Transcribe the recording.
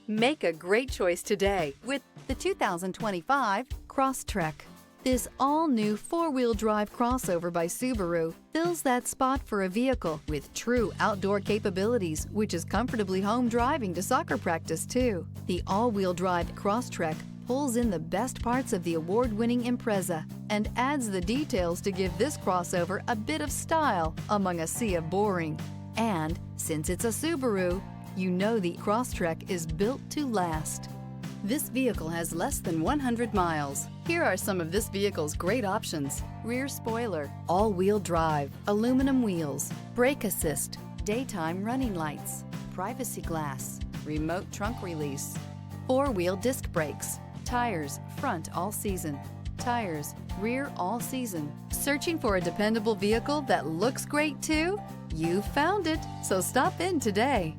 Make a great choice today with the 2025 Crosstrek. This all-new four-wheel drive crossover by Subaru fills that spot for a vehicle with true outdoor capabilities, which is comfortably home driving to soccer practice too. The all-wheel drive Crosstrek pulls in the best parts of the award-winning Impreza and adds the details to give this crossover a bit of style among a sea of boring. And since it's a Subaru, you know the Crosstrek is built to last. This vehicle has less than 100 miles. Here are some of this vehicle's great options: rear spoiler, all-wheel drive, aluminum wheels, brake assist, daytime running lights, privacy glass, remote trunk release, four-wheel disc brakes, tires front all season, tires rear all season. Searching for a dependable vehicle that looks great too? You found it, so stop in today.